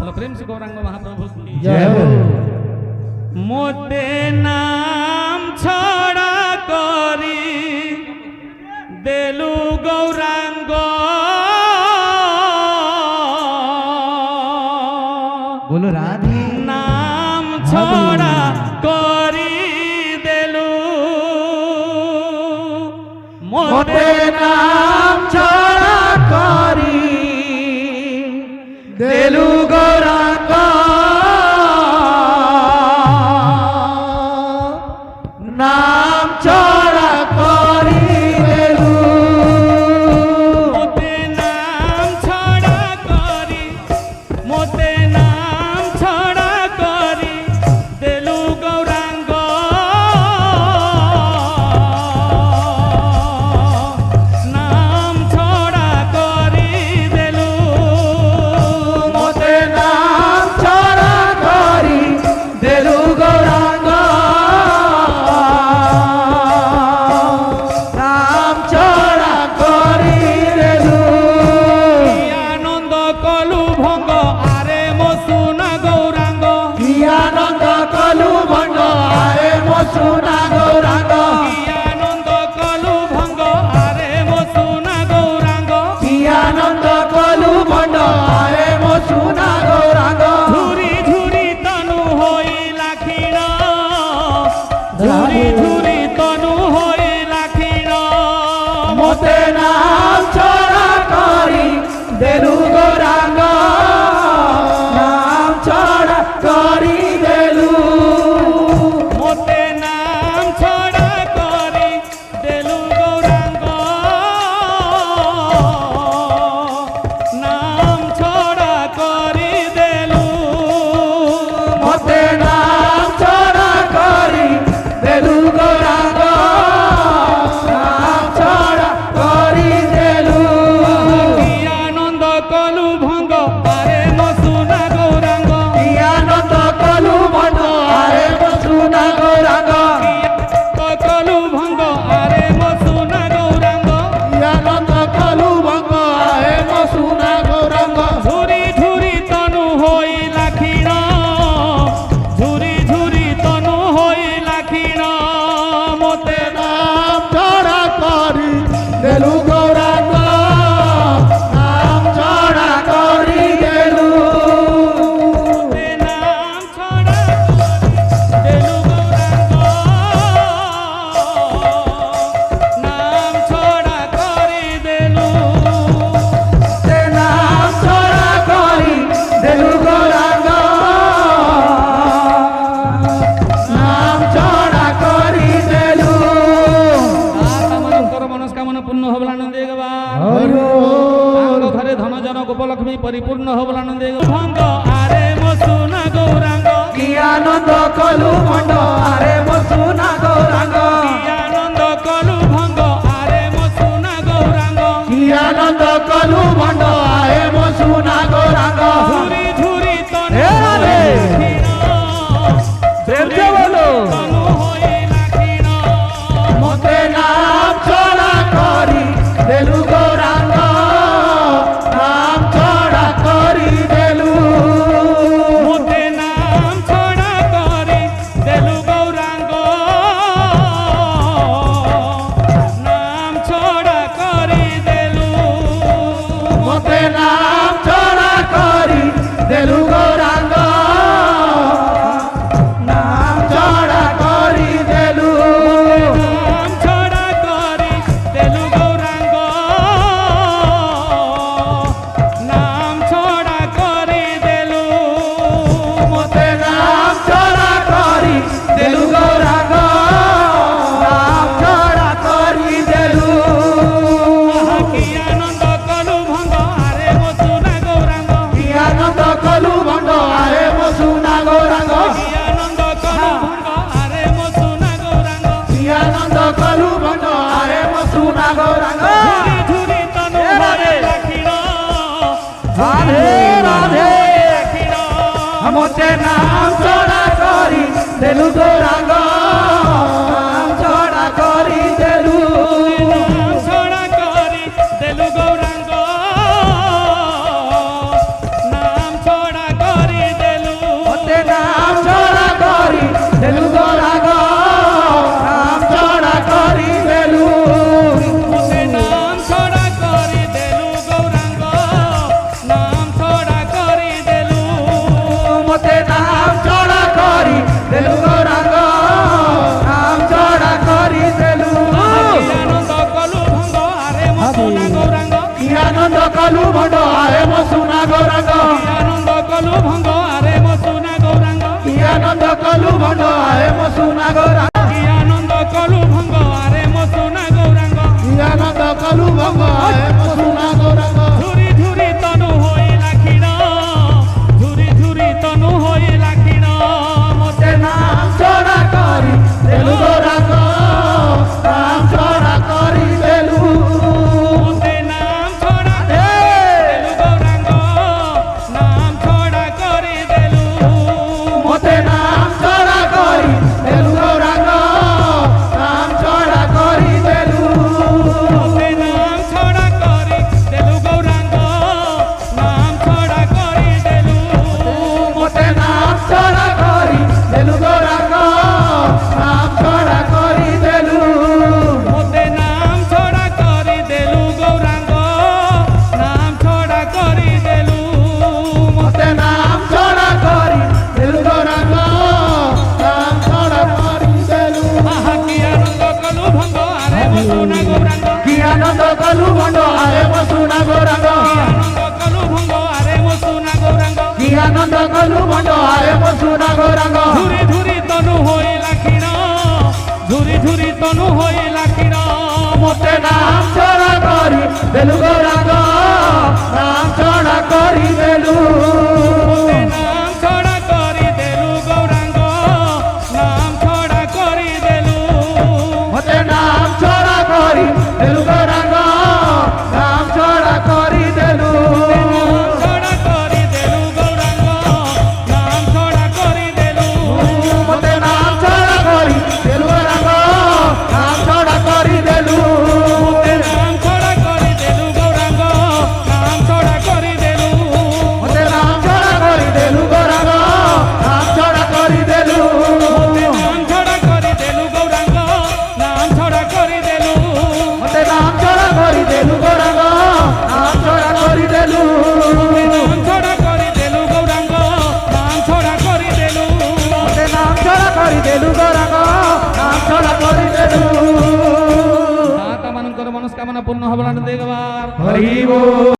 बोलो प्रेम से गौरांग महाप्रभु की जय हो। मोते नाम छड़ा करी देलु गौरांग बोलो राधे नाम छड़ा करी देलु मोते नाम छड़ा करी देलु गौरांग नाम छड़ा करी देलु मोते नाम छड़ा करी मोते नाम छड़ा करी देलु गौरांग नाम छड़ा करी देलु मोते नाम छड़ा करी देलु गौरांग नाम छड़ा करी देलु आनंद कलु भंग आरे मो सुना गौरांग आनंद कलु भंग आरे मो सुना गौरांग आनंद कलु भंग आरे मो सुना गौरांग आनंद कलु भंग आरे मो सुना गौरांग झुरी झुरी तनु होइला खीण झुरी झुरी तनु होइला खीण मोते नाम छड़ा करी देलु गौरांग नाम छड़ा करी देलु मोते नाम छड़ा करी देलु गौरांग नाम छड़ा करी देलु मोते नाम छड़ा करी देलु गौरांग नाम छड़ा करी देलु आनंद कलु भंग आरे मो सुना गौरांग आनंद कलु भंग आरे मो सुना गौरांग कलु भंग आरे मो सुना गौरांग आनंद कलु भंग आरे मो सुना गौरांग झुरी झुरी तनु होइला खीण झुरी झुरी तनु होइला खीण मोते नाम छड़ा करी देलु गौरांग नाम छड़ा करी देलु मोते नाम छड़ा देलु गौरांग नाम छड़ा करी देलु ते नाम छड़ा करी देलु गौरांग नाम छड़ा करी देलु ମାନଙ୍କର ମନସ୍କାମନା ପୂର୍ଣ୍ଣ ହବଲା ନନ୍ଦେ ଗବା ଘରେ ଧନ ଜନ ଗୋପଲକ୍ଷ୍ମୀ ପରିପୂର୍ଣ୍ଣ ହବଲା ନନ୍ଦେ ଭଙ୍ଗ ଆରେ ମୋ ସୁନା ଗୌରାଙ୍ଗ କି ଆନନ୍ଦ କଲୁ ଭଣ୍ଡ ଆରେ ମୋ ସୁନା ଗୌରାଙ୍ଗ ଆନନ୍ଦ କଲୁ ଭଙ୍ଗ ଆରେ ମୋ ସୁନା ଗୌରାଙ୍ଗ କି ଆନନ୍ଦ କଲୁ ଭଣ୍ଡ ଆରେ ମୋ ସୁନା ଗୌରାଙ୍ଗ ଝୁରି ଝୁରି ତନୁ ହେ ରାଧେ। କ୍ଷୀଣ ପ୍ରେମ ସେ ବୋଲୋ ତନୁ ହୋଇଲା କ୍ଷୀଣ मोते नाम छड़ा करी देलु गौरांग नाम छड़ा करी देलु मोते नाम छड़ा करी देलु गौरांग नाम छड़ा करी देलु मोते नाम छड़ा करी देलु गौरांग नाम छड़ा करी देलु नाम छड़ा करी देलु गौरांग नाम छड़ा करी देलु मोते नाम छड़ा करी देलु गौरांग नाम छड़ा करी देलु कि आनंद कलु भंग आरे मो सुना गौरांग कि आनंद कलु भंड आरे मो सुना गौरांग कि आनंद कलु भंग आरे मो सुना गौरांग कि आनंद कलु भंड आरे मो सुना गौरांग झुरी झुरी तनु होइला खीण राधे राधे खीण मोते नाम छड़ा करी देलु गौरांग नाम छड़ा करी देलु नाम छड़ा करी देलु गौरांग नाम छड़ा কলু ভঙ্গ আরে মো সুনা গৌরাঙ্গ কি আনন্দ কলু ভণ্ড আরে মো সুনা গৌরাঙ্গ কি আনন্দ কলু ভঙ্গ আরে মো সুনা গৌরাঙ্গ কি আনন্দ কলু ভঙ্গ আরে মো সুনা গৌরাঙ্গ ঝুরি ঝুরি তনু হইলা ক্ষীণ ঝুরি ঝুরি তনু হইলা ক্ষীণ মতে নাম ছড়া করি দেলু গৌরাঙ্গ নাম ছড়া করি দেলু মতে নাম ছড়া দেলু গৌরাঙ্গ নাম ছড়া করে দেলু মতে নাম ছড়া করি দেলু গৌরাঙ্গ নাম ছড়া করি দেলু মতে নাম ছড়া করে দেলু গৌরাঙ্গ নাম ছড়া করে দেলু মতে নাম ছড়া করি দেলু গৌরাঙ্গ নাম ছড়া করি দেলু মতে নাম ছড়া করে দেলু গৌরাঙ্গ নাম ছড়া করে দেলু মতে নাম ছড়া করি দেলু গৌরাঙ্গ নাম ছড়া করি দেলু আহা কি আনন্দ কলু ভঙ্গ আরে মো সুনা গৌরাঙ্গ কি আনন্দ কলু ভণ্ড আরে মো সুনা গৌরাঙ্গ আনন্দ কলু ভঙ্গ আরে মো সুনা গৌরাঙ্গ কি আনন্দ কলু ভণ্ড আরে মো সুনা গৌরাঙ্গ ঝুরি ঝুরি তনু হইলা ক্ষীণ ঝুরি ঝুরি তনু হইলা ক্ষীণ মতে নাম ছড়া করি দেলু গৌরাঙ্গ নাম ছড়া করি দেলু মতে নাম ছড়া করি দেলু গৌরাঙ্গ নাম ছড়া করি দেলু মতে নাম ছড়া করি দেলু গৌরাঙ্গ নাম ছড়া করি দেলু ছড়া করি দেলু গৌরাঙ্গ নাম ছড়া করি দেলু মতে নাম ছড়া করি দেলু গৌরাঙ্গ নাম ছড়া করি দেলু নাম ছড়া করি দেলু গৌরাঙ্গ নাম ছড়া করি দেলু মতে নাম ছড়া করি দেলু গৌরাঙ্গ নাম ছড়া করি দেলু নাম ছড়া করি দেলু গৌরাঙ্গ নাম ছড়া করি দেলু মতে নাম ছড়া করি দেলু গৌরাঙ্গ নাম ছড়া করি দেলু নাম ছড়া করি দেলু গৌরাঙ্গ নাম ছড়া করি দেলু মতে নাম ছড়া করি দেলু গৌরাঙ্গ নাম ছড়া করি দেলু দাতা ମାନଙ୍କର ମନସ୍କାମନା ପୂର୍ଣ୍ଣ ହବ ନା ଦେଗବାର হরি বল।